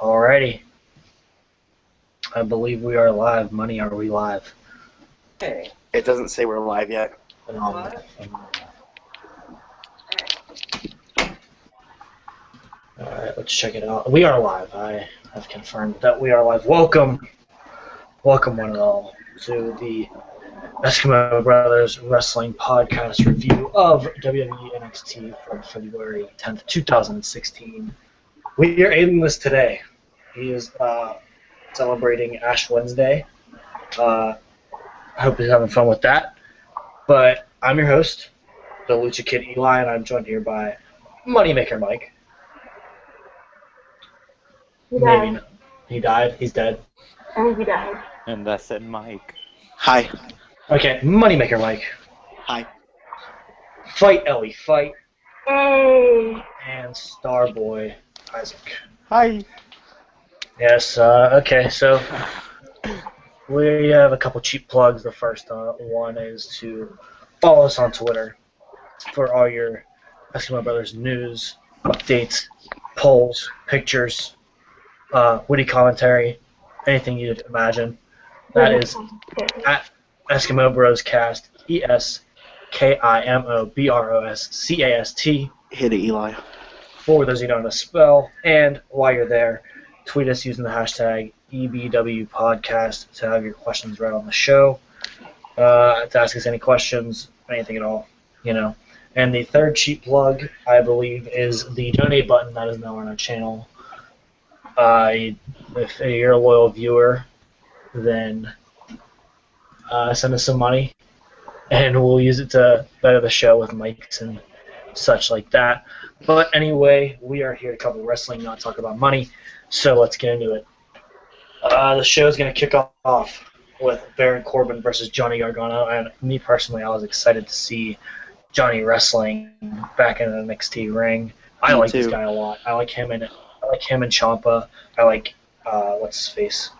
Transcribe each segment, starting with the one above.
Alrighty. I believe we are live. Money, are we live? Hey. It doesn't say we're live yet. Alright, let's check it out. We are live. I have confirmed that we are live. Welcome one and all, to the Eskimo Brothers Wrestling Podcast review of WWE NXT from February 10th, 2016. We are airing this today. He is celebrating Ash Wednesday. I hope he's having fun with that. But I'm your host, the Lucha Kid Eli, and I'm joined here by Moneymaker Mike. He Maybe died. not. He died. He's dead. And he died. And that said Mike. Hi. Okay, Moneymaker Mike. Hi. Fight Ellie, fight. Hey! And Starboy Isaac. Hi. Yes, okay, so we have a couple cheap plugs. The first one is to follow us on Twitter for all your Eskimo Brothers news, updates, polls, pictures, witty commentary, anything you'd imagine. That is at Eskimo Bros Cast, ESKIMOBROSCAST. Hit it, Eli. For those who don't know how to spell, and while you're there, tweet us using the hashtag EBWPodcast to have your questions read on the show, to ask us any questions, anything at all, you know. And the third cheap plug, I believe, is the donate button that is now on our channel. If you're a loyal viewer, then send us some money, and we'll use it to better the show with mics and such like that. But anyway, we are here to cover wrestling, not talk about money, so let's get into it. The show is going to kick off with Baron Corbin versus Johnny Gargano, and me personally, I was excited to see Johnny wrestling back in an NXT ring. I like this guy a lot. I like him and Ciampa. I like what's his face?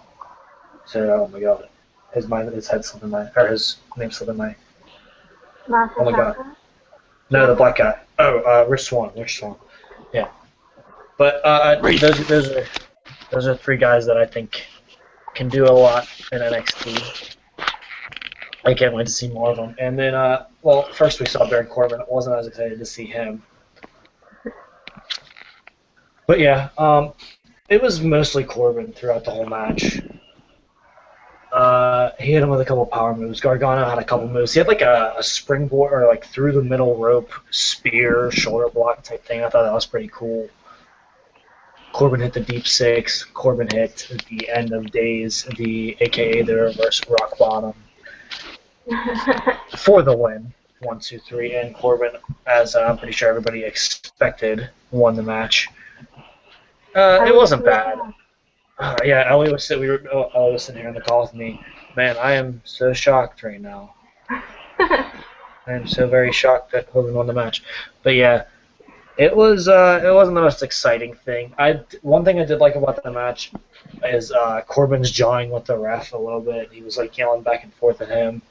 So, oh my god, his head slipped in my, or his name slipped in my. Oh my god. No, the black guy. Oh, Rich Swann. Yeah. But those are three guys that I think can do a lot in NXT. I can't wait to see more of them. And then, first we saw Baron Corbin. I wasn't as excited to see him. But yeah, it was mostly Corbin throughout the whole match. He hit him with a couple power moves. Gargano had a couple moves. He had like a springboard or like through the middle rope spear, shoulder block type thing. I thought that was pretty cool. Corbin hit the deep six. Corbin hit the end of days, aka the reverse rock bottom for the win. 1, 2, 3, and Corbin, as I'm pretty sure everybody expected, won the match. It wasn't bad. Yeah, Ellie was sitting here in the call with me. Man, I am so shocked right now. I am so very shocked that Corbin won the match. But yeah, it wasn't the most exciting thing. One thing I did like about the match is Corbin's jawing with the ref a little bit. He was like yelling back and forth at him.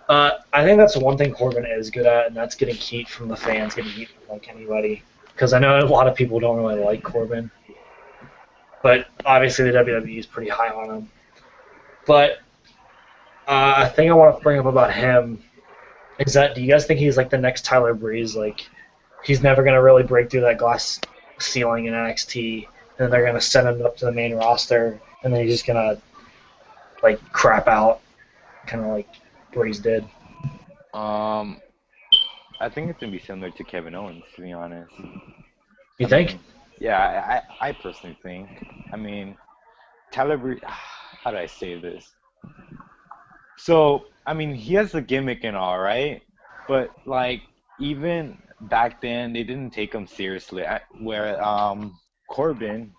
I think that's one thing Corbin is good at, and that's getting heat from the fans, getting heat from like anybody. Because I know a lot of people don't really like Corbin. But obviously the WWE is pretty high on him. But a thing I want to bring up about him is that, do you guys think he's like the next Tyler Breeze? Like, he's never going to really break through that glass ceiling in NXT, and then they're going to send him up to the main roster, and then he's just going to like crap out, kind of like Breeze did. I think it's gonna be similar to Kevin Owens, to be honest. You think? Yeah, I personally think. I mean, Tyler Breeze. How do I say this? So, I mean, he has the gimmick and all, right? But like, even back then, they didn't take him seriously. Where Corbin,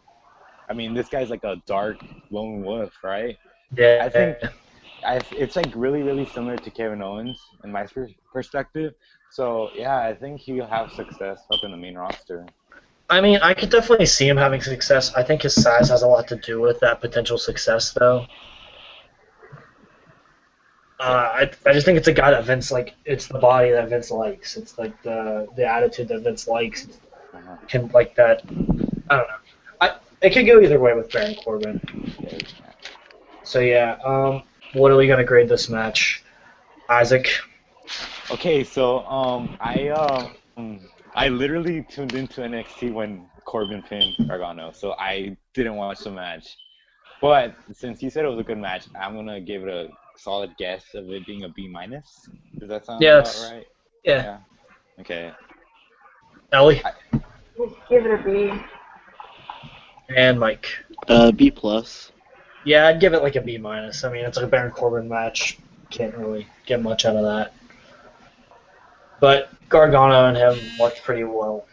I mean, this guy's like a dark lone wolf, right? Yeah. I think it's like really, really similar to Kevin Owens in my perspective. So yeah, I think he'll have success up in the main roster. I mean, I could definitely see him having success. I think his size has a lot to do with that potential success, though. I just think it's a guy that Vince, like, it's the body that Vince likes. It's like the attitude that Vince likes. Can like that. I don't know. it could go either way with Baron Corbin. Yeah. So yeah, what are we gonna grade this match, Isaac? Okay, so I literally tuned into NXT when Corbin pinned Gargano, so I didn't watch the match. But since you said it was a good match, I'm gonna give it a solid guess of it being a B minus. Does that sound Yeah, about it's, right? yeah. Yeah. Okay. Ellie Just give it a B. and Mike. B plus. Yeah, I'd give it like a B minus. I mean, it's like a Baron Corbin match. Can't really get much out of that. But Gargano and him worked pretty well.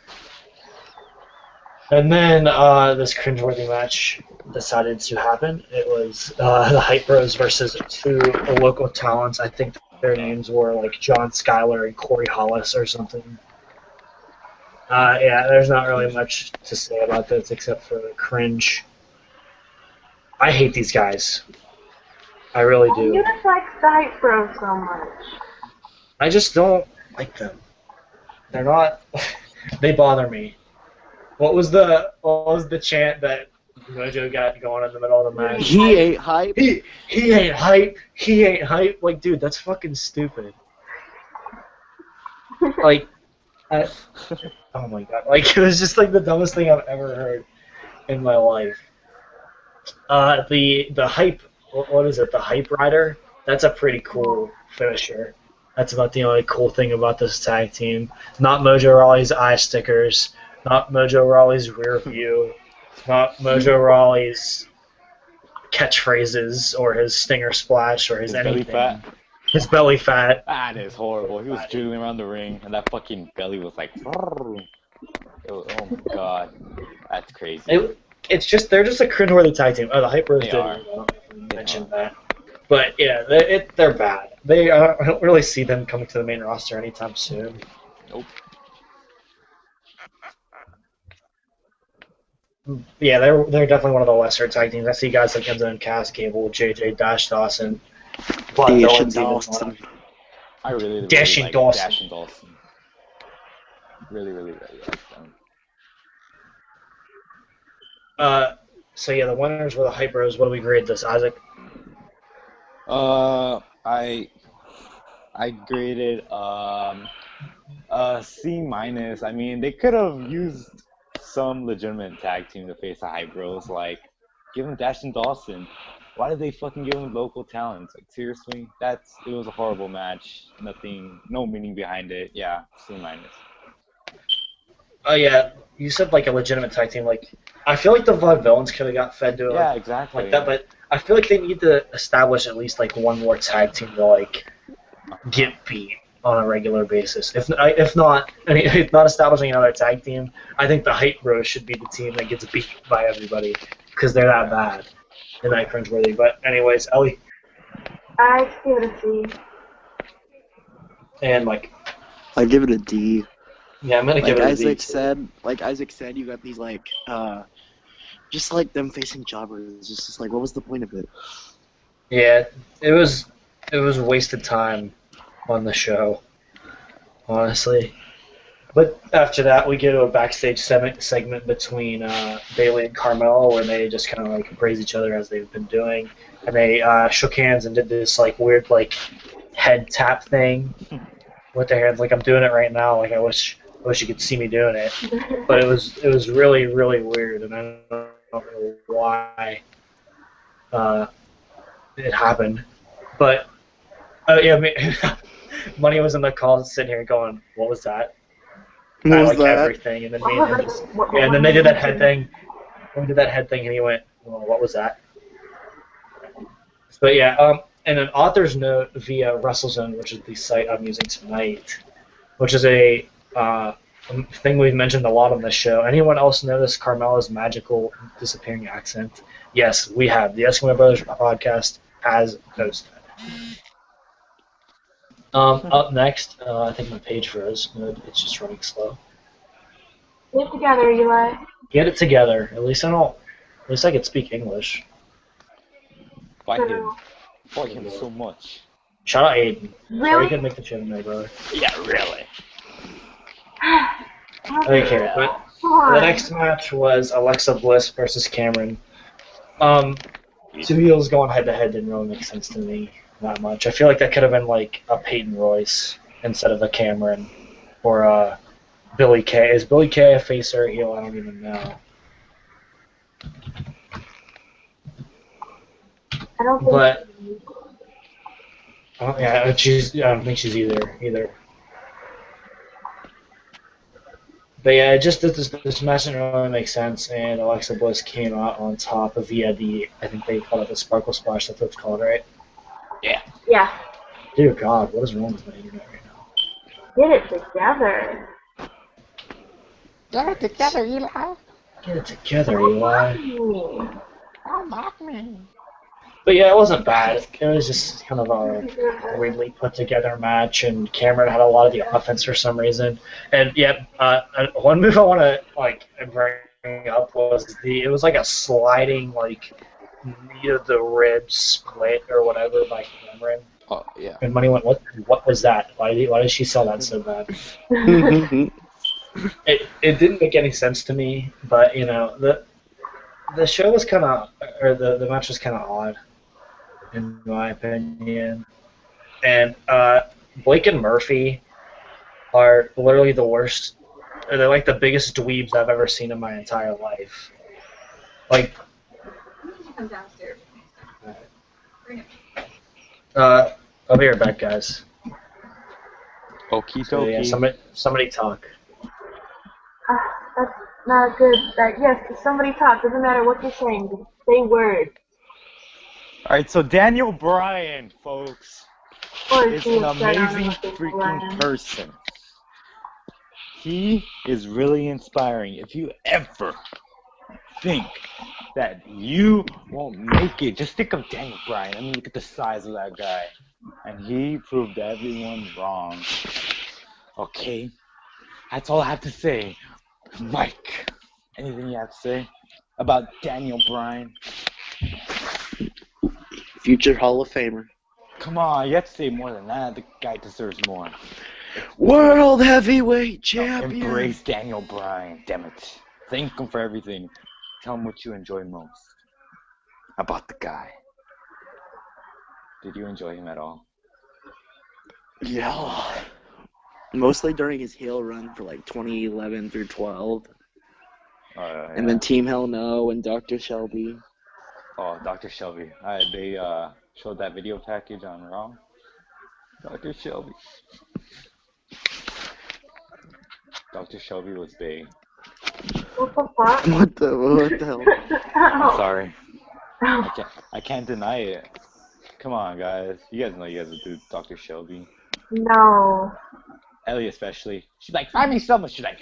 And then this cringeworthy match decided to happen. It was the Hype Bros versus two local talents. I think their names were like John Schuyler and Corey Hollis or something. Yeah, there's not really much to say about this except for the cringe. I hate these guys. I really You do. just like the Hype Bros so much. I just don't like them. They're not. They bother me. What was the chant that Mojo got going in the middle of the match? He ain't hype. He ain't hype. He ain't hype. Like, dude, that's fucking stupid. Like, oh my god. Like, it was just like the dumbest thing I've ever heard in my life. The hype. What is it? The hype rider. That's a pretty cool finisher. That's about the only cool thing about this tag team. Not Mojo Rawley's eye stickers. Not Mojo Rawley's rear view. Not Mojo Rawley's catchphrases or his stinger splash or his His belly anything. fat. His belly fat. That is horrible. He was jiggling around the ring, and that fucking belly was like. Oh my god, that's crazy. It's just they're just a cringeworthy tag team. Oh, the Hype Bros They didn't are. mention that, but yeah, they're bad. I don't really see them coming to the main roster anytime soon. Nope. Yeah, they're definitely one of the lesser tag teams. I see guys like Enzo and Cass, Cable, JJ, Dash Dawson, Black Dash Villains and even. Dawson. I really Dash and like Dawson. Dash and Dawson. Really like them. So yeah, the winners were the Hype Bros. What do we grade this, Isaac? I graded a C minus. I mean, they could have used some legitimate tag team to face the Hype Bros. Like, give them Dash and Dawson. Why did they fucking give them local talents? Like, seriously, it was a horrible match. No meaning behind it. Yeah, C minus. Oh yeah, you said like a legitimate tag team. Like, I feel like the Vaudevillains could have got fed to it Yeah, exactly. like that, but I feel like they need to establish at least like one more tag team to like get beat on a regular basis. If not, I mean, if not establishing another tag team, I think the Hype Bros should be the team that gets beat by everybody because they're that bad and that cringeworthy. But anyways, Ellie I give it a C. and Mike. I give it a D. Yeah, I'm gonna give it a D. Like Isaac said, you got these like, just like them facing jobbers. It's just like, what was the point of it? Yeah, it was wasted time on the show, honestly. But after that, we get to a backstage segment between Bailey and Carmella, where they just kind of like praise each other as they've been doing, and they shook hands and did this like weird like head tap thing with their hands. Like I'm doing it right now. Like I wish you could see me doing it, but it was really weird, and I don't know why it happened. But yeah, Money was in the call sitting here going, "What was that?" What I was like that? everything, and then me and him just, yeah, and then they did that head thing. We did that head thing, and he went, well, "What was that?" But yeah, and an author's note via WrestleZone, which is the site I'm using tonight, which is a thing we've mentioned a lot on this show. Anyone else notice Carmella's magical disappearing accent? Yes, we have. The Eskimo Brothers podcast has posted. Up next, I think my page froze. It's just running slow. Get it together, Eli. Get it together. At least I could speak English. Fight him so much. Shout out Aiden. Sorry Really? you couldn't make the show tonight, brother. Yeah, really. Okay, but The next match was Alexa Bliss versus Cameron. Two heels going head to head didn't really make sense to me that much. I feel like that could have been like a Peyton Royce instead of a Cameron or a Billy Kay. Is Billy Kay a face or a heel? I don't even know. I don't think. But I don't think she's either. But yeah, it just this match didn't really make sense, and Alexa Bliss came out on top via I think they call it the Sparkle Splash. That's what it's called, right? Yeah. Yeah. Dear God, what is wrong with my internet right now? Get it together. Get it together, Eli. Get it together, Eli. Me. Don't mock me. But yeah, it wasn't bad. It was just kind of a weirdly put together match, and Cameron had a lot of the offense for some reason. And yeah, one move I want to bring up was it was like a sliding knee of the rib split or whatever by Cameron. Oh yeah. And Money went, what was that? Why did she sell that so bad? It didn't make any sense to me, but the show was kind of, or the match was kind of odd, in my opinion. And Blake and Murphy are literally the worst. They're like the biggest dweebs I've ever seen in my entire life. Like, Come downstairs. Bring it. I'll be right back, guys. Okie So, yeah, dokie. somebody talk. That's not good. Yes, somebody talk. Doesn't matter what you're saying. Just say words. Alright, so Daniel Bryan, folks, Or is she an was said on amazing the freaking line. person. He is really inspiring. If you ever think that you won't make it, just think of Daniel Bryan. I mean, look at the size of that guy. And he proved everyone wrong. Okay? That's all I have to say. Mike, anything you have to say about Daniel Bryan? Future Hall of Famer. Come on, you have to say more than that. The guy deserves more. World Heavyweight Champion. Embrace Daniel Bryan, damn it. Thank him for everything. Tell him what you enjoy most about the guy. Did you enjoy him at all? Yeah. Mostly during his heel run for like 2011 through 12. And then Team Hell No and Dr. Shelby. Oh, Dr. Shelby. They showed that video package on Raw. Dr. Shelby. Dr. Shelby was big. What the fuck? What the hell? I'm sorry. Oh. I can't deny it. Come on, guys. You guys know you guys would do Dr. Shelby. No. Ellie especially. She's like, find me someone. She's like,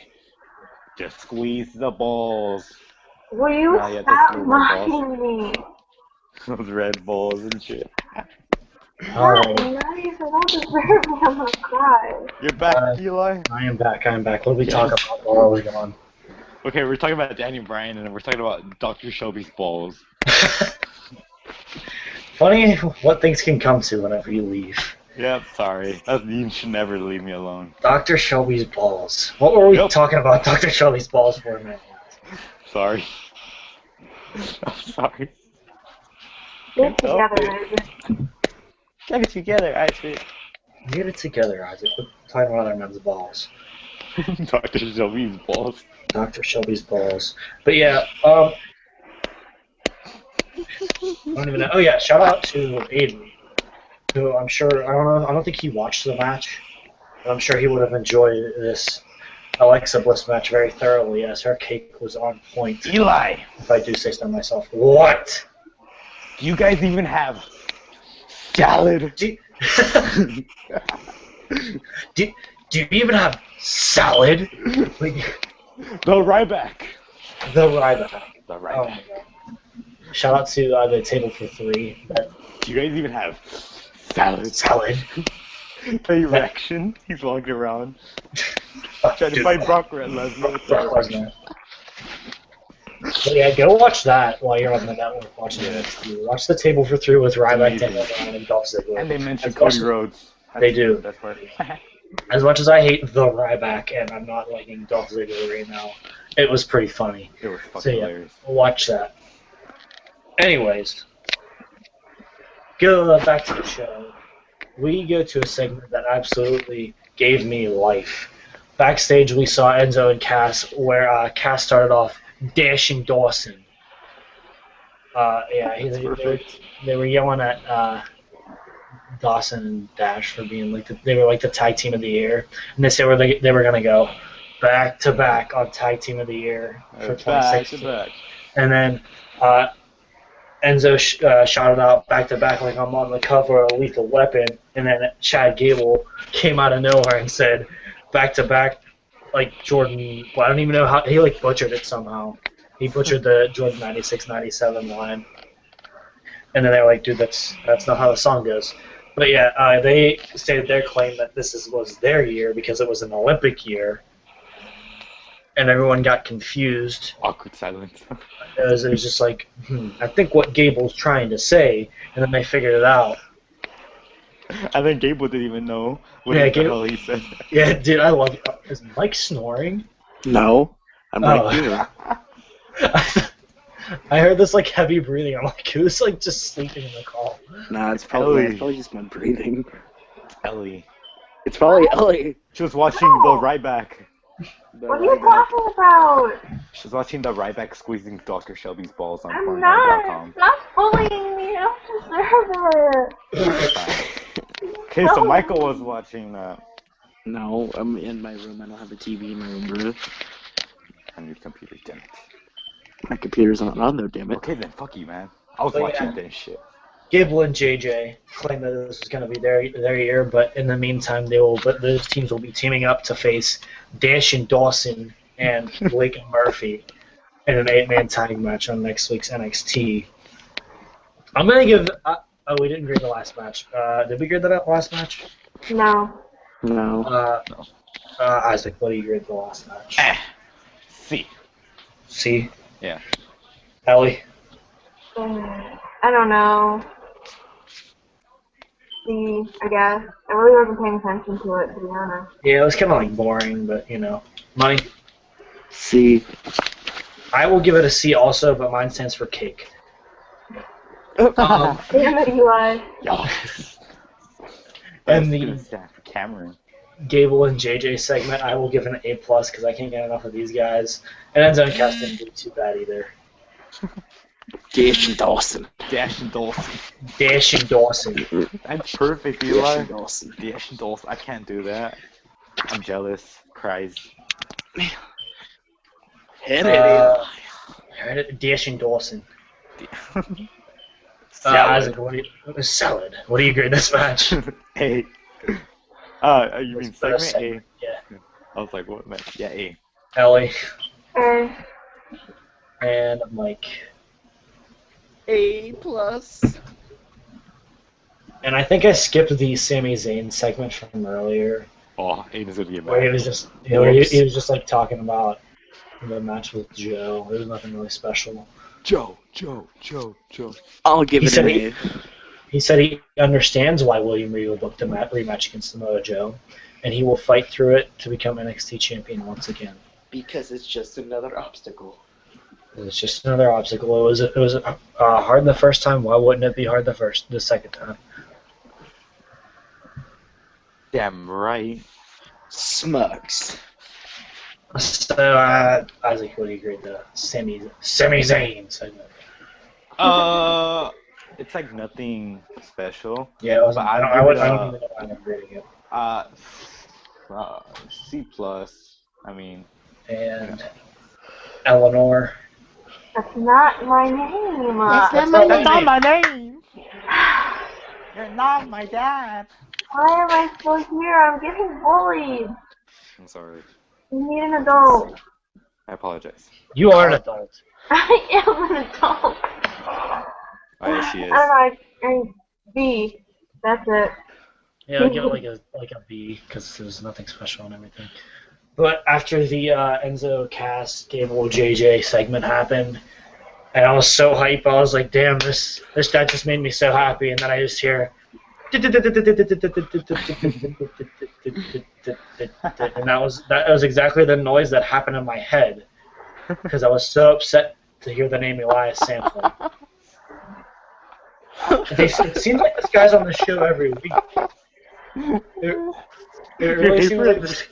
just squeeze the balls. Will you Nah, you have to stop screw my balls. mocking me? Those red balls and shit. Alright. Nice, I don't deserve it. I'm gonna cry. You're back, Eli? I am back. What did we talk about while I was gone? Okay, we're talking about Daniel Bryan and we're talking about Dr. Shelby's balls. Funny what things can come to whenever you leave. Yeah, sorry. You should never leave me alone. Dr. Shelby's balls. What were we talking about Dr. Shelby's balls for a minute? Sorry. I'm sorry. Get it together, man. Get it together, Isaac. Get it together, Isaac. We're talking about other men's balls. Dr. Shelby's balls. Dr. Shelby's balls. But yeah, I don't even know. Oh yeah, shout out to Aiden, who I'm sure, I don't think he watched the match, but I'm sure he would have enjoyed this Alexa Bliss match very thoroughly, as her cake was on point. Eli! If I do say so myself. What? Do you guys even have salad? Do you even have salad? Like, The Ryback. the Ryback. The Oh Ryback. my god. Shout out to the table for three. Do you guys even have salad? Salad. The erection. He's walking around trying to fight Brock Lesnar. Brock Lesnar. But yeah, go watch that while you're on the network watching NXT. Watch the table for three with Ryback, Amazing. Daniel Bryan, and Dolph Ziggler. And they mentioned That's Cody awesome. Rhodes. They do. That's part. As much as I hate the Ryback and I'm not liking Dolph Ziggler right now, it was pretty funny. It was fucking So yeah, hilarious. watch that. Anyways, go back to the show. We go to a segment that absolutely gave me life. Backstage, we saw Enzo and Cass, where Cass started off dashing Dawson. Yeah, they were yelling at Dawson and Dash for being like they were like the tag team of the year, and they said they were gonna go back to back on tag team of the year for 2016. Back. And then Enzo shouted out back to back like I'm on the cover of Lethal Weapon, and then Chad Gable came out of nowhere and said back to back like Jordan. Well, I don't even know how he like butchered it somehow. He butchered the Jordan 96-97 line, and then they were like, dude, that's not how the song goes. But yeah, they stated their claim that was their year because it was an Olympic year, and everyone got confused. Awkward silence. It was just like, I think what Gable's trying to say, and then they figured it out. And then Gable didn't even know what Yeah, the hell he said. Yeah, dude, I love it. Is Mike snoring? No, I'm right here. I heard this like heavy breathing. I'm like, who's like just sleeping in the call? Nah, it's probably just my breathing. Ellie. It's probably Ellie. She was watching the Ryback. What are you talking about? She was watching the Ryback squeezing Dr. Shelby's balls on I'm Pornhub.com. not. Stop bullying me. I don't deserve it. Okay, so Michael was watching No, I'm in my room. I don't have a TV in my room, bro. on your computer, damn it. My computer's not on though, damn it. Okay then, fuck you, man. I was But watching yeah. this shit. Gable and JJ claim that this is going to be their year, but in the meantime, those teams will be teaming up to face Dash and Dawson and Blake and Murphy in an 8-man tag match on next week's NXT. I'm going to give. We didn't grade the last match. Did we grade the last match? No. No. Isaac, what do you grade the last match? C. C. Yeah. Ellie. I don't know. C, I guess. I really wasn't paying attention to it, to be honest. Yeah, it was kind of like boring, but money. C. I will give it a C also, but mine stands for cake. Damn it, Eli. Yes. And That's the gonna stand for Cameron. Gable and JJ segment, I will give an A+ because I can't get enough of these guys. And Enzo and Cass didn't do too bad either. Dash and Dawson. Dash and Dawson. Dash and Dawson. That's perfect, Dash Eli. and Dawson. Dash and Dawson. I can't do that. I'm jealous. Cries. Hit it, Dash and Dawson. Salad. Isaac, salad. What do you grade this match? A. You mean For the segment A? Yeah. I was like, what, man? Yeah, A. Ellie A. and Mike. A+. And I think I skipped the Sami Zayn segment from earlier, Oh, A is gonna get where he back. was just, where he was just like talking about the match with Joe. There was nothing really special. Joe. I'll give He it said an A. He said he understands why William Regal booked a rematch against Samoa Joe, and he will fight through it to become NXT champion once again. Because it's just another obstacle. It's just another obstacle. It was hard the first time. Why wouldn't it be hard the second time? Damn right. Smugs. So, Isaac, what do you grade the Sami Zayn segment? It's like nothing special. Yeah, it wasn't, But I don't even know why I'm grading it. C+. I mean, And Eleanor. That's not my name. That's not my name. You're not my dad. Why am I still here? I'm getting bullied. I'm sorry. You need an adult. I apologize. You are an adult. I am an adult. Oh, yeah, she is. I don't know. B. That's it. Yeah, I'll give it like a B because there's nothing special and everything. But after the Enzo, Cass, Gable, JJ segment happened, and I was so hyped, I was like, damn, that just made me so happy. And then I just hear And that was exactly the noise that happened in my head because I was so upset to hear the name Elias Sampson. It seems like this guy's on the show every week. It really seems like this.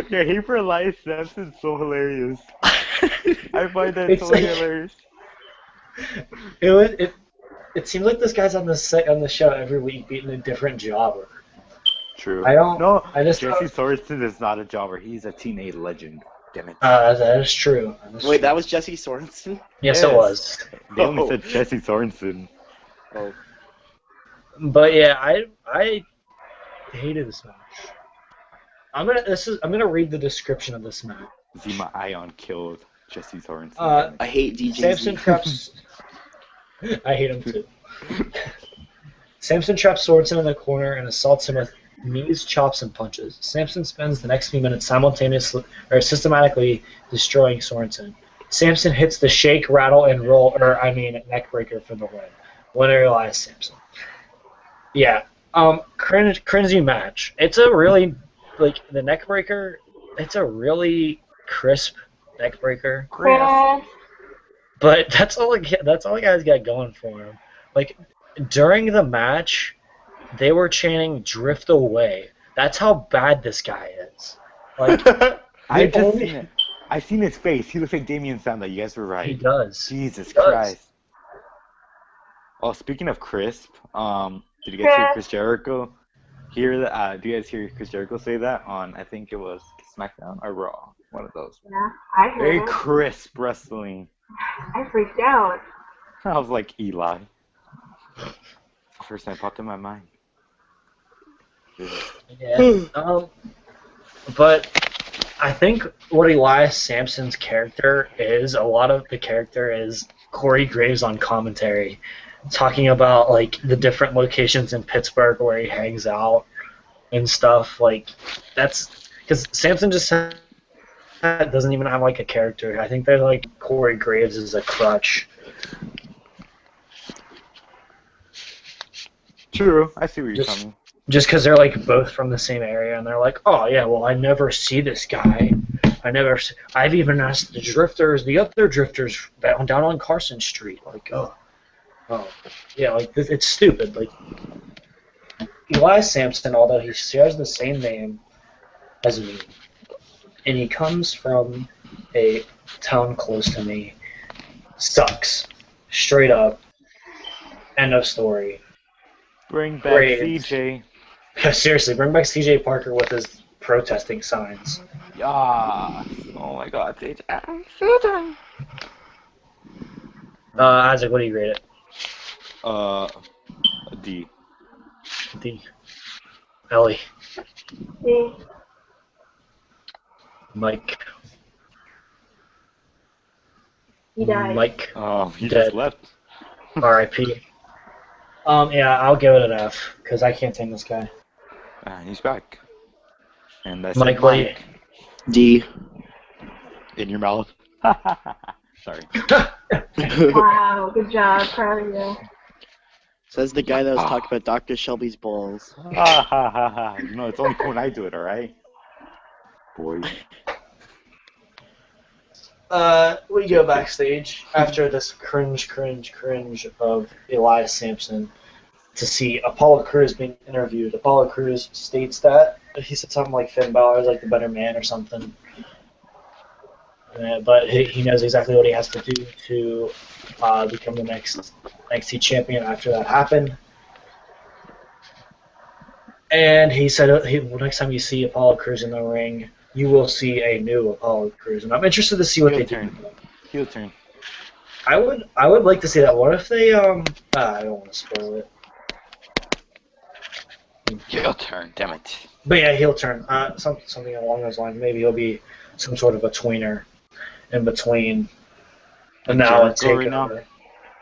Your hate for Elias Sampson's so hilarious. I find that It's so like- hilarious. It seems like this guy's on the show every week beating a different jobber. True. I don't. No, I just. Jesse Sorensen is not a jobber. He's a teenage legend. Damn it. That is true. Wait, that was Jesse Sorensen? Yes, Yes. it was. They only Oh. said Jesse Sorensen. Oh. But yeah, I hated this match. I'm gonna read the description of this match. Zima Ion killed Jesse Sorensen. Uh, I hate DJ Samson traps. I hate him too. Samson traps Sorensen in the corner and assaults him with knees, chops, and punches. Samson spends the next few minutes systematically destroying Sorensen. Samson hits the shake, rattle, and roll, neckbreaker for the win. Winner Elias Sampson. Yeah, cringy match. It's a really, the neckbreaker, it's a really crisp neckbreaker. Chris. But that's all the guys got going for him. Like, during the match, they were chanting "Drift Away." That's how bad this guy is. Like, I've seen his face. He looks like Damian Sandler. You guys were right. he does. Jesus He does. Christ. Oh, speaking of crisp, did you guys hear Chris Jericho? Do you guys hear Chris Jericho say that on, I think it was SmackDown or Raw? One of those. Yeah, I heard Very it. crisp wrestling. I freaked out. I was like, Eli. First time popped in my mind. Yeah. But I think what Elias Sampson's character is, a lot of the character is Corey Graves on commentary, talking about like the different locations in Pittsburgh where he hangs out and stuff. Like, that's because Sampson just doesn't even have like a character. I think they're like Corey Graves is a crutch. True. I see where you're coming. Just because they're like both from the same area, and they're like, oh yeah, well I never see this guy. I've even asked the other drifters down on Carson Street. Like, oh yeah, like it's stupid. Like, Elias Sampson, although he shares the same name as me, and he comes from a town close to me, sucks. Straight up. End of story. Bring back Graves. CJ. Seriously, bring back CJ Parker with his protesting signs. Yeah. Oh my god, CJ. Isaac, what do you rate it? A D. D. Ellie. See, Mike. he died. Mike. He Dead. just left. R.I.P. Yeah, I'll give it an F because I can't stand this guy. He's back. And that's Mike, what do you- Mike. D. In your mouth. Sorry. Wow, good job, proud of you. Says the guy that was talking about Dr. Shelby's balls. Ha ha ha ha. No, it's only cool when I do it, alright? Boy. We go backstage after this cringe of Elias Sampson to see Apollo Crews being interviewed. Apollo Crews states that he said something like Finn Balor is like the better man or something. But he knows exactly what he has to do to become the next NXT champion after that happened. And he said next time you see Apollo Crews in the ring, you will see a new Apollo Crews. And I'm interested to see what they do. Heel turn. I would like to see that. What if they I don't want to spoil it. Heel turn, damn it. But yeah, heel turn. Something along those lines. Maybe he'll be some sort of a tweener in between. And now it's Jericho right now? takeover.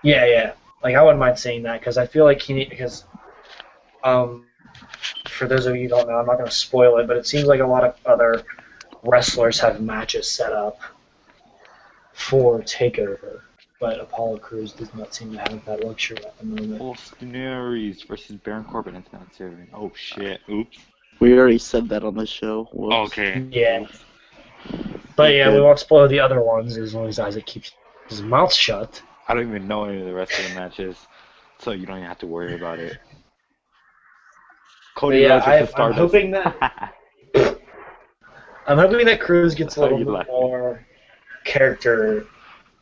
Yeah. Like I wouldn't mind seeing that because I feel like for those of you who don't know, I'm not going to spoil it, but it seems like a lot of other wrestlers have matches set up for takeover. but Apollo Crews does not seem to have that luxury at the moment. Austin Aries versus Baron Corbin announcing. Oh shit! Oops. We already said that on the show. Whoops. Okay. Yeah. Oops. But yeah, we Good. won't spoil the other ones as long as Isaac keeps his mouth shut. I don't even know any of the rest of the matches, so you don't even have to worry about it. But Cody yeah, Rhodes versus I'm Stardust. hoping that Cruz gets a That's how little you bit like it. more character,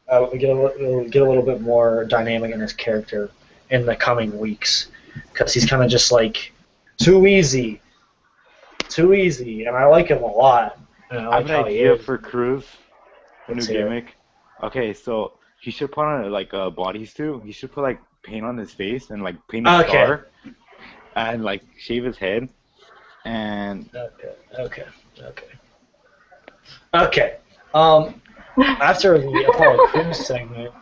get a little bit more dynamic in his character in the coming weeks, because he's kind of just like too easy, and I like him a lot. And I I like have an how he idea is. for Cruz. A new Let's hear it. gimmick. Okay, so he should put on like a bodysuit. He should put like paint on his face and like paint a Okay. star and like shave his head. And Okay. After the Apollo Crews segment,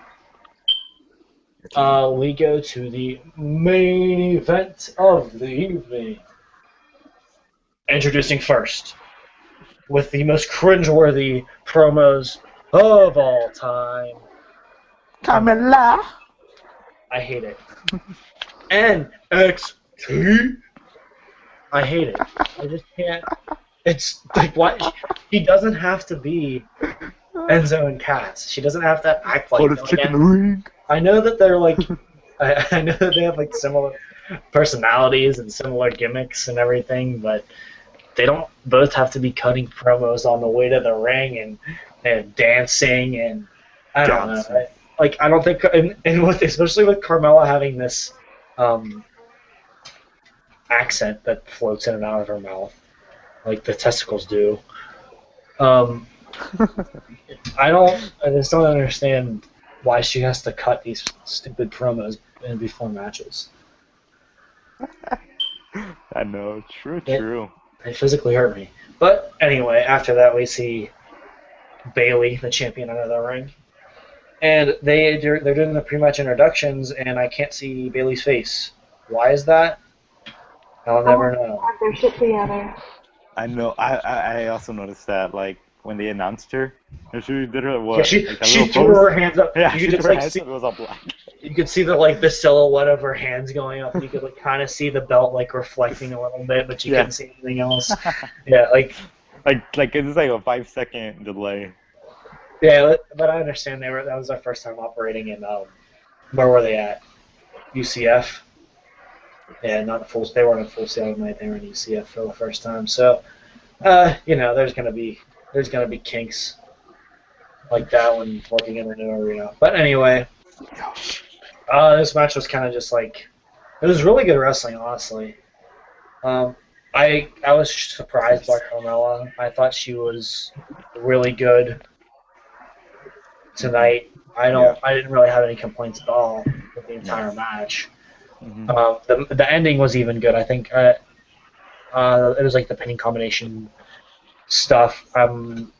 we go to the main event of the evening. Introducing first, with the most cringeworthy promos of all time. Carmella. I hate it. NXT. I hate it. I just can't. It's like, what? He doesn't have to be Enzo and Cass. She doesn't have to act like Hottest them chick in again. the ring. I know that they're like, I know that they have like similar personalities and similar gimmicks and everything, but they don't both have to be cutting promos on the way to the ring and dancing and I don't Dancing. know. I don't think, and with especially with Carmella having this accent that floats in and out of her mouth, like the testicles do. I just don't understand why she has to cut these stupid promos in before matches. I know. True. They physically hurt me. But anyway, after that we see Bayley, the champion, under the ring, and they're doing the pre-match introductions, and I can't see Bayley's face. Why is that? I'll never know. Have their shit together. I know. I also noticed that like when they announced her, and she did her what? Yeah, she like a she little threw pose? her hands up. Yeah, You she could threw just her like hands see. up. It was all black. You could see the silhouette of her hands going up, and you could like kind of see the belt like reflecting a little bit, but you Yeah. couldn't see anything else. Yeah, Like it's like a 5-second delay. yeah, but I understand that was their first time operating in where were they at? UCF. Yeah, not full. They weren't a Full Sail night. They were in UCF for the first time. So, there's gonna be kinks like that when working in a new arena. But anyway, this match was kind of just like, it was really good wrestling, honestly. I was surprised by Carmella. I thought she was really good tonight. I didn't really have any complaints at all with the entire match. Mm-hmm. The ending was even good. I think it was like the pinning combination stuff. I don't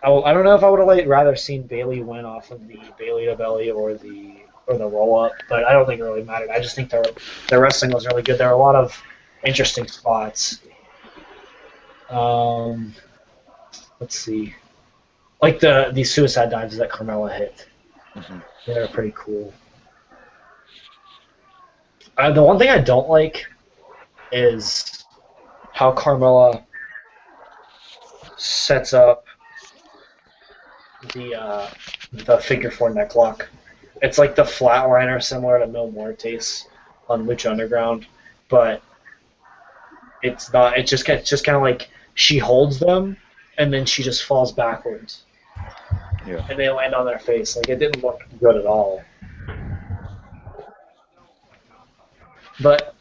know if I would have rather seen Bayley win off of the Bayley to belly or the roll up, but I don't think it really mattered. I just think their wrestling was really good. There were a lot of interesting spots. Let's see, like the suicide dives that Carmella hit. Mm-hmm. They were pretty cool. The one thing I don't like is how Carmella sets up the figure four neck lock. It's like the flatliner similar to Mil Muertes on Lucha Underground, but it's not. It's just kind of like she holds them and then she just falls backwards. Yeah. And they land on their face. Like, it didn't look good at all. But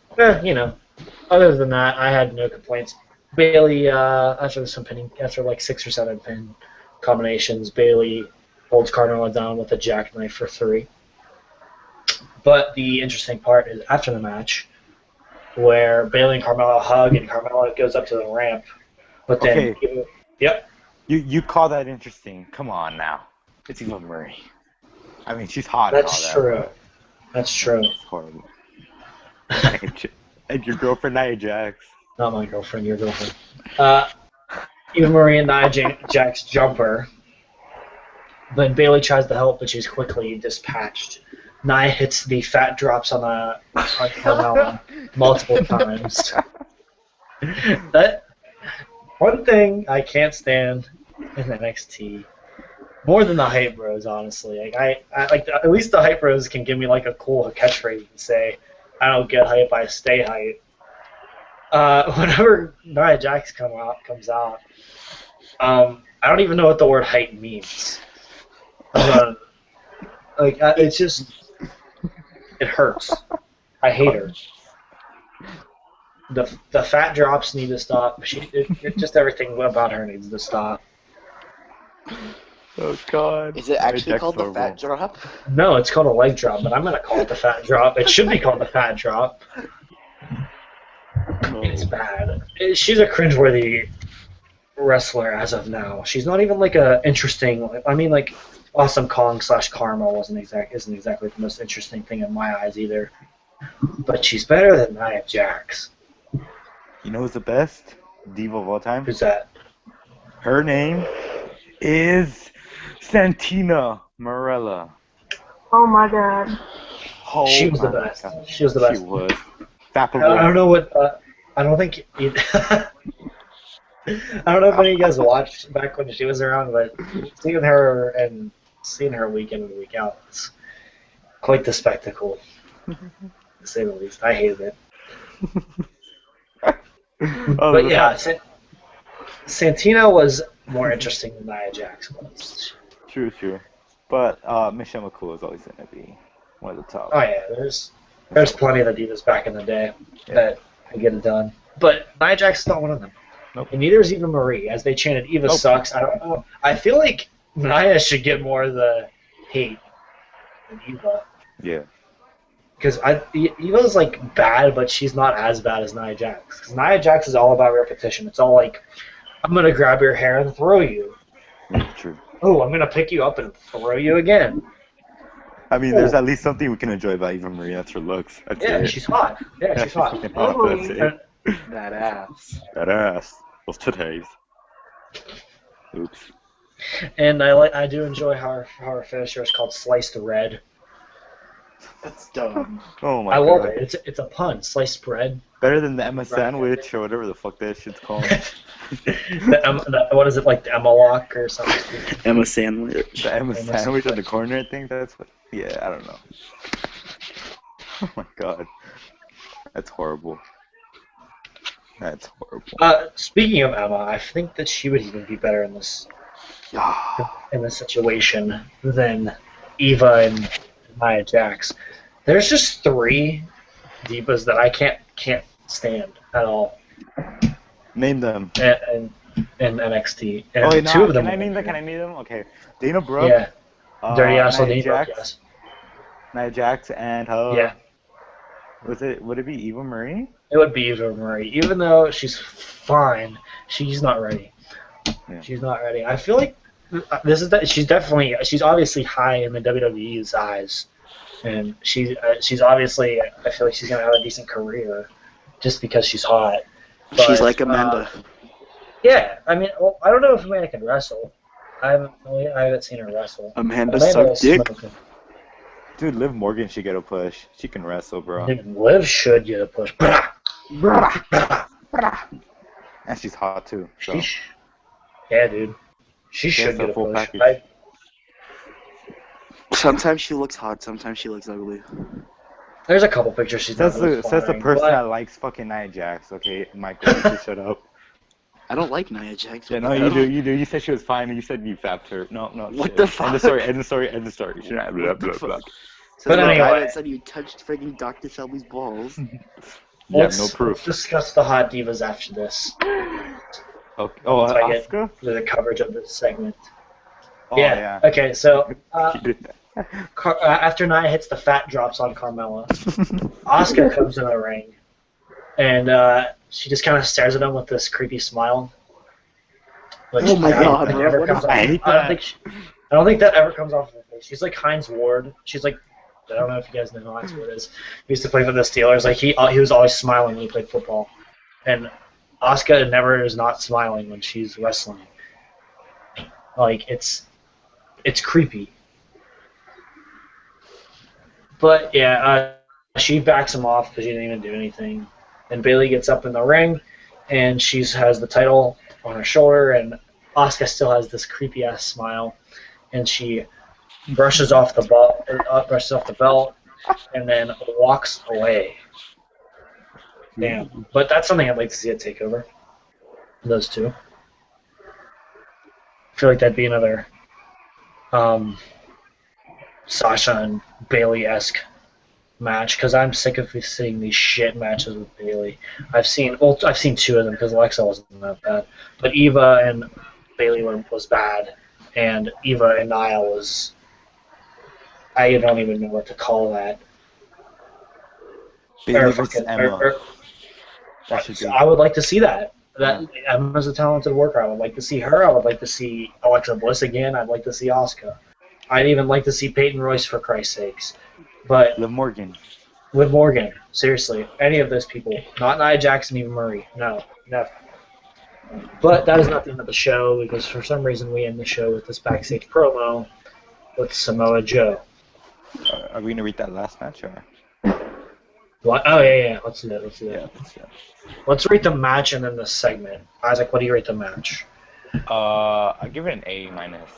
other than that, I had no complaints. Bayley, after like 6 or 7 pin combinations, Bayley holds Carmella down with a jackknife for 3. But the interesting part is after the match, where Bayley and Carmella hug, and Carmella goes up to the ramp. But then, Okay. Yep. You call that interesting? Come on now. It's Eva Marie. I mean, she's hot. That's and all true. That, That's true. it's horrible. And your girlfriend Nia Jax. Not my girlfriend, your girlfriend. Eva Marie and Nia Jax jumper. But Bailey tries to help, but she's quickly dispatched. Nia hits the fat drops on Carmella multiple times. That one thing I can't stand in NXT more than the hype bros, honestly. Like I like at least the hype bros can give me like a cool catchphrase and say, "I don't get hype, I stay hype." Whenever Nia Jax comes out, I don't even know what the word hype means. It's just it hurts. I hate her. The fat drops need to stop. Just everything about her needs to stop. Oh God. Is it actually called the fat drop? No, it's called a leg drop, but I'm gonna call it the fat drop. It should be called the fat drop. It's bad. She's a cringeworthy wrestler as of now. She's not even like a interesting. I mean, like Awesome Kong / Karma isn't exactly the most interesting thing in my eyes either. But she's better than Nia Jax. You know who's the best diva of all time? Who's that? Her name is Santina Marella. Oh my god. Oh, She was the my best. God. She was the best. She was. I don't know what. I don't think. I don't know if any of you guys watched back when she was around, but seeing her week in and week out was quite the spectacle, to say the least. I hated it. But yeah, Santina was more interesting than Nia Jax was. True. But Michelle McCool is always going to be one of the top. Oh yeah, there's plenty of the divas back in the day that could get it done. But Nia Jax is not one of them. Nope. And neither is Eva Marie. As they chanted, Eva sucks. I don't know. I feel like Nia should get more of the hate than Eva. Yeah. Because Eva's like bad, but she's not as bad as Nia Jax. Because Nia Jax is all about repetition. It's all like, I'm gonna grab your hair and throw you. True. Oh, I'm gonna pick you up and throw you again. I mean, there's at least something we can enjoy about Eva Marie. That's her looks. That's it. She's hot. Yeah, she's hot. fucking hot. That's it. That ass. That ass. Those titties. Oops. And I do enjoy how her finisher is called Sliced Red. That's dumb. Oh my I God. love it. It's a pun. Sliced bread. Better than the Emma sandwich or whatever the fuck that shit's called. What is it, like the Emma Lock or something? Emma sandwich. The Emma sandwich on the corner, I think that's what. Yeah, I don't know. Oh my God. That's horrible. That's horrible. Speaking of Emma, I think that she would even be better in this situation than Eva and Nia Jax. There's just 3 divas that I can't stand at all. Name them. And NXT. And Oh, wait, no, 2 of them. Can I name them? Okay. Dana Brooke. Yeah. Dirty Asshole Nia Dana Brooke, Jax, yes. Nia Jax and Yeah. Would it be Eva Marie? It would be Eva Marie. Even though she's fine, she's not ready. Yeah. She's not ready. I feel like she's obviously high in the WWE's eyes, and she's obviously, I feel like she's gonna have a decent career just because she's hot. But, She's like Amanda. Yeah, I mean, well, I don't know if Amanda can wrestle. I haven't seen her wrestle. Amanda sucked dick. Dude, Liv Morgan should get a push. She can wrestle, bro. Dude, Liv should get a push. And she's hot too. So. Yeah, dude. She should a get a full push. package. Sometimes she looks hot, sometimes she looks ugly. There's a couple pictures she's not really Says the flattering, person but- that likes fucking Nia Jax. Okay, Michael, you should shut up. I don't like Nia Jax. Yeah, no, you do. You said she was fine, and you said you fapped her. No. What shit. the fuck? End of story. You shouldn't blah, blah, blah. Says But the guy anyway. that said you touched freaking Dr. Shelby's balls. Yeah, Let's- no Let's proof. discuss the hot divas after this. Oh, So I get Asuka? the coverage of this segment. Oh, yeah. Okay, so She did that. after Nia hits the fat drops on Carmella, Asuka comes in the ring, and she just kind of stares at him with this creepy smile. Which Oh my I don't God, think bro, ever what comes is off- I hate I don't that. I don't think that ever comes off of her face. She's like Heinz Ward. She's like, I don't know if you guys know who Heinz Ward is. He used to play for the Steelers. Like he was always smiling when he played football, and Asuka never is not smiling when she's wrestling. Like it's it's creepy. But yeah, she backs him off because she didn't even do anything. And Bailey gets up in the ring, and she has the title on her shoulder, and Asuka still has this creepy ass smile, and she brushes off the belt, and then walks away. Damn. But that's something I'd like to see at Takeover. Those two. I feel like that'd be another um, Sasha and Bailey-esque match because I'm sick of seeing these shit matches with Bailey. I've seen two of them because Alexa wasn't that bad, but Eva and Bailey was bad, and Eva and Nia was, I don't even know what to call that. Bailey versus Emma. That should be. I would like to see that. Emma's a talented worker. I would like to see her. I would like to see Alexa Bliss again. I'd like to see Asuka. I'd even like to see Peyton Royce for Christ's sakes. But Liv Morgan. Seriously. Any of those people. Not Nia Jax and Eva Marie. No, never. But that is not the end of the show because for some reason we end the show with this backstage promo with Samoa Joe. Are we gonna read that last match or? What? Oh yeah. Let's do that. Yeah, Let's rate the match and then the segment. Isaac, what do you rate the match? I give it an A minus,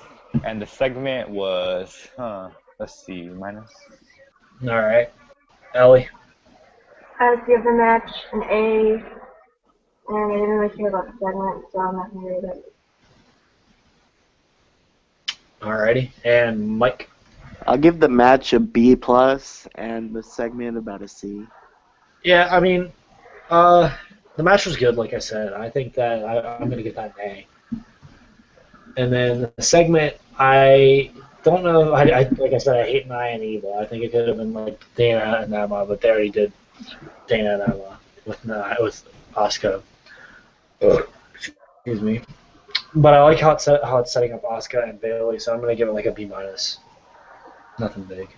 and the segment was let's see, minus. All right, Ellie. I would give the match an A, and I didn't really care about the segment, so I'm not gonna rate it. Alrighty, and Mike. I'll give the match a B plus, and the segment about a C. Yeah, I mean, the match was good, like I said. I think that I'm going to give that an A. And then the segment, I don't know. Like I said, I hate Nia and Eva. I think it could have been like Dana and Emma, but they already did Dana and Emma with Asuka. Excuse me. But I like how it's setting up Asuka and Bailey, so I'm going to give it like a B minus. Nothing big.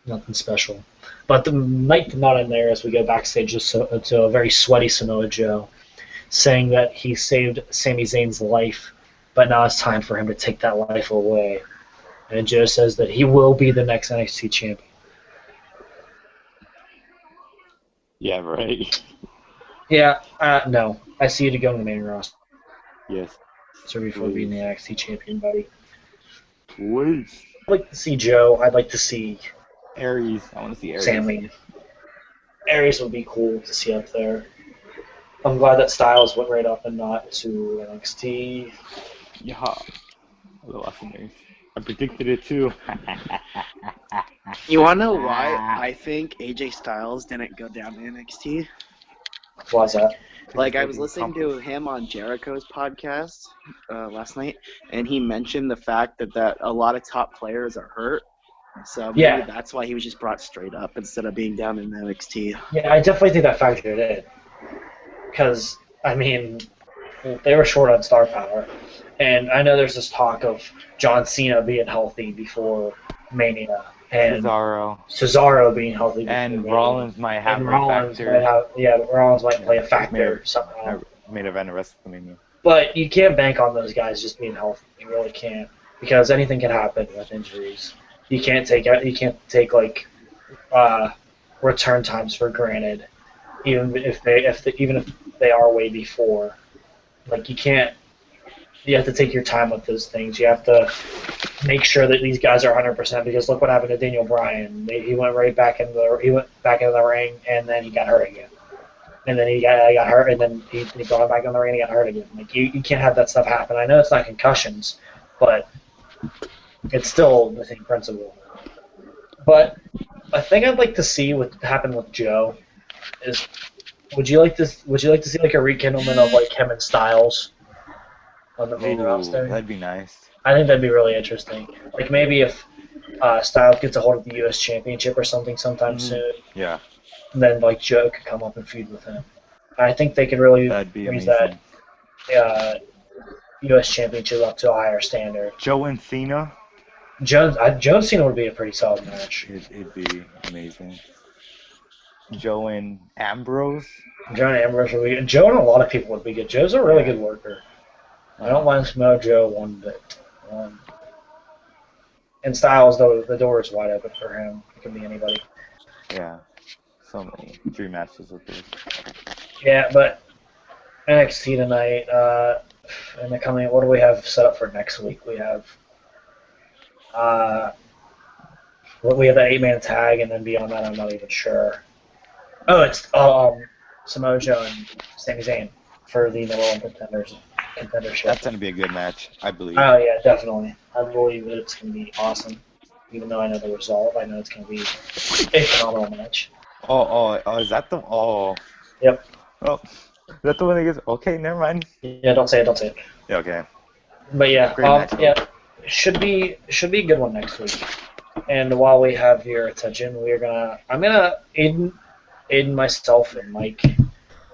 Nothing special. But the night did not end there as we go backstage to a very sweaty Samoa Joe saying that he saved Sami Zayn's life, but now it's time for him to take that life away. And Joe says that he will be the next NXT champion. Yeah, right. Yeah, no. I see you to go on the main roster. Yes. So before being the NXT champion, buddy. Please. I'd like to see Joe. I'd like to see Aries. I want to see Aries. Sammy. Aries would be cool to see up there. I'm glad that Styles went right up and not to NXT. Yeah. Hello, awesome Aries. I predicted it too. You wanna know why I think AJ Styles didn't go down to NXT? Why's that? Like, I was listening to him on Jericho's podcast last night, and he mentioned the fact that a lot of top players are hurt. So maybe that's why he was just brought straight up instead of being down in NXT. Yeah, I definitely think that factored in. Because, I mean, they were short on star power. And I know there's this talk of John Cena being healthy before Mania. And Cesaro being healthy before and Mania. Rollins might have a factor. Rollins might play a factor somehow. Main event of WrestleMania. But you can't bank on those guys just being healthy. You really can't. Because anything can happen with injuries. You can't take like return times for granted, even if they are way before. Like you can't. You have to take your time with those things. You have to make sure that these guys are 100% because look what happened to Daniel Bryan. He went back into the ring and then he got hurt again. And then he got hurt and then he got back in the ring and he got hurt again. Like you can't have that stuff happen. I know it's not concussions, but it's still the same principle. But a thing I'd like to see what happened with Joe is would you like to see like a rekindlement of like him and Styles on the main roster? That'd be nice. I think that'd be really interesting. Like maybe if Styles gets a hold of the U.S. Championship or something sometime soon. Yeah. Then like Joe could come up and feud with him. I think they could really raise that U.S. Championship up to a higher standard. Joe and Cena. Joe and Cena would be a pretty solid match. It'd be amazing. Joe and Ambrose. Joe and Ambrose would be. Joe and a lot of people would be good. Joe's a really good worker. I don't mind Samoa Joe one bit. And Styles, though, the door is wide open for him. It can be anybody. Yeah. So many dream matches with this. Yeah, but NXT tonight, in the coming, what do we have set up for next week? We have, we have that 8-man tag, and then beyond that, I'm not even sure. Oh, it's Samoa Joe and Sami Zayn for the number one contendership. That's gonna be a good match, I believe. Oh yeah, definitely. I believe that it's gonna be awesome. Even though I know the result, I know it's gonna be a phenomenal match. Oh, is that the? Oh. Yep. Oh, is that the one that gets? Okay, never mind. Yeah, don't say it. Yeah, okay. But yeah, Great match. yeah, should be a good one next week. And while we have your attention, Aiden, myself, and Mike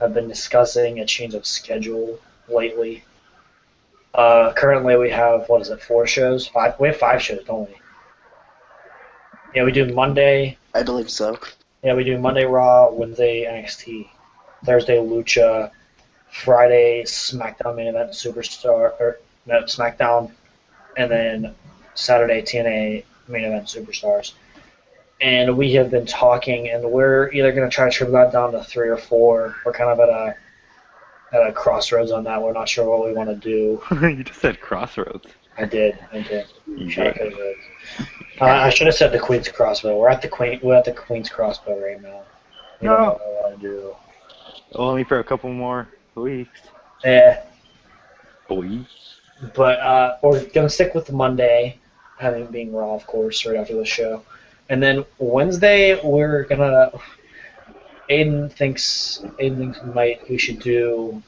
have been discussing a change of schedule lately. Currently, we have 4 shows? 5. We have 5 shows, don't we? Yeah, we do Monday. I believe so. Yeah, we do Monday Raw, Wednesday NXT, Thursday Lucha, Friday SmackDown Main Event Superstar, SmackDown, and then Saturday TNA Main Event Superstars. And we have been talking, and we're either going to try to trim that down to 3 or 4. We're kind of at a crossroads on that. We're not sure what we want to do. You just said crossroads. I did. You Sure, I did. could have. I should have said the Queen's Crossbow. We're at the Queen's Crossbow right now. We don't know what I want to do. Only for a couple more weeks. Yeah, Boy. but we're gonna stick with Monday, having being Raw, of course, right after the show, and then Wednesday we're gonna. Aiden thinks we should do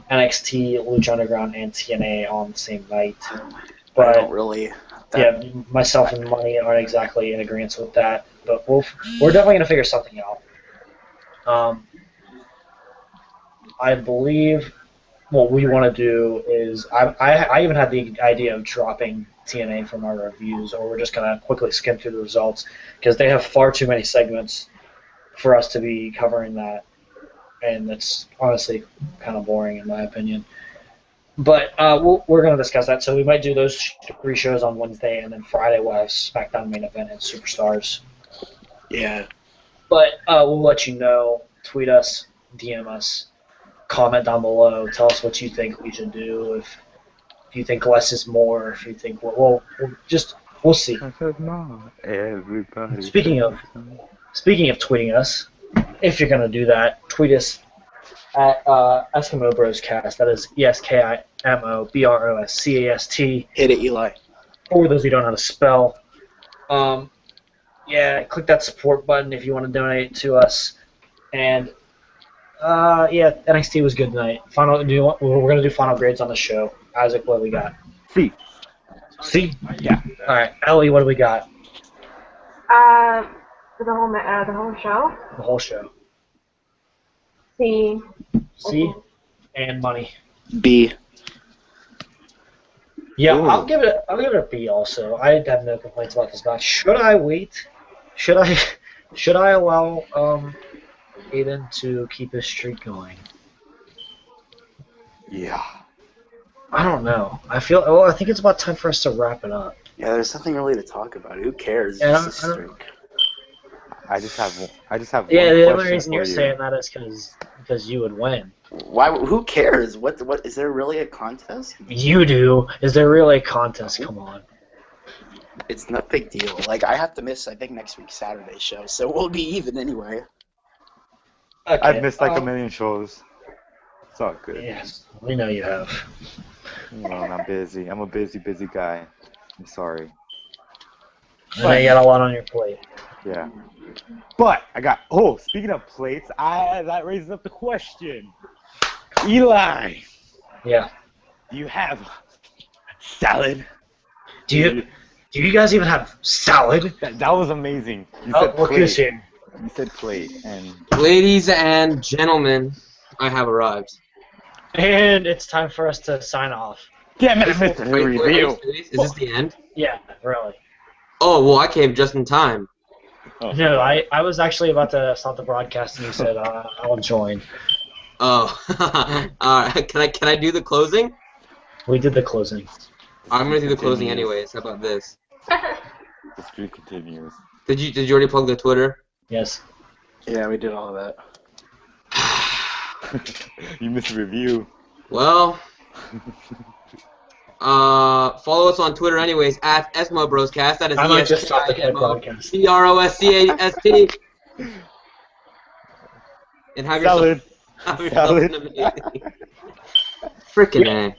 NXT, Lucha Underground, and TNA on the same night. But I But don't really. yeah, myself and Money aren't exactly in agreement with that, but we're definitely gonna figure something out. I believe what we want to do is I even had the idea of dropping TNA from our reviews, or we're just gonna quickly skim through the results because they have far too many segments for us to be covering that, and it's honestly kind of boring in my opinion. But we're going to discuss that. So we might do those 3 shows on Wednesday, and then Friday we'll have SmackDown Main Event and Superstars. Yeah. But we'll let you know. Tweet us, DM us, comment down below. Tell us what you think we should do. If you think less is more, if you think we'll see. I said no. Everybody. Speaking of tweeting us, if you're going to do that, tweet us at Eskimo Bros Cast. That is ESKIMOBROSCAST. Hit it, Eli. For those who don't know how to spell. Yeah, click that support button if you want to donate to us. And yeah, NXT was good tonight. We're gonna do final grades on the show. Isaac, what do we got? C. C? Yeah. All right, Ellie, what do we got? For the whole show. The whole show. C. C and Money. B. Yeah, Ooh. I'll give it a B also. I have no complaints about this match. Should I wait? Should I allow Aiden to keep his streak going? Yeah. I don't know. I think it's about time for us to wrap it up. Yeah, there's nothing really to talk about. Who cares? It's Yeah, just a streak. I just have Yeah, one the only question reason for you're you. saying that is because you would win. Why? Who cares? What? Is there really a contest? You do. Is there really a contest? Come on. It's no big deal. Like, I have to miss, I think, next week's Saturday show, so we'll be even anyway. Okay, I've missed like a million shows. It's all good. Yes, we know you have. You know, I'm busy. I'm a busy guy. I'm sorry. And then you got a lot on your plate. Yeah. But speaking of plates, that raises up the question. Eli, Yeah. do you have salad? Do you guys even have salad? That was amazing. You Oh, said look who's plate. here. You said plate, and Ladies and gentlemen, I have arrived. And it's time for us to sign off. damn it, I missed the Wait, review. is this the end? Yeah, really. Oh, well, I came just in time. Oh, No, I was actually about to stop the broadcast and you said I'll join. Oh, alright. Can I do the closing? We did the closing. I'm gonna do the closing Continues. anyways. How about this? The streak continues. Did you already plug the Twitter? Yes. Yeah, we did all of that. You missed a review. Well, follow us on Twitter anyways at ESMOBroscast. That is I might just stop the ESKIMO broadcast. BROSCAST. And have Salad. yourself Salad. an amazing. Frickin' A.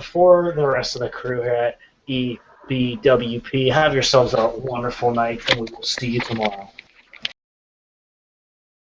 For the rest of the crew here at EBWP, have yourselves a wonderful night, and we will see you tomorrow.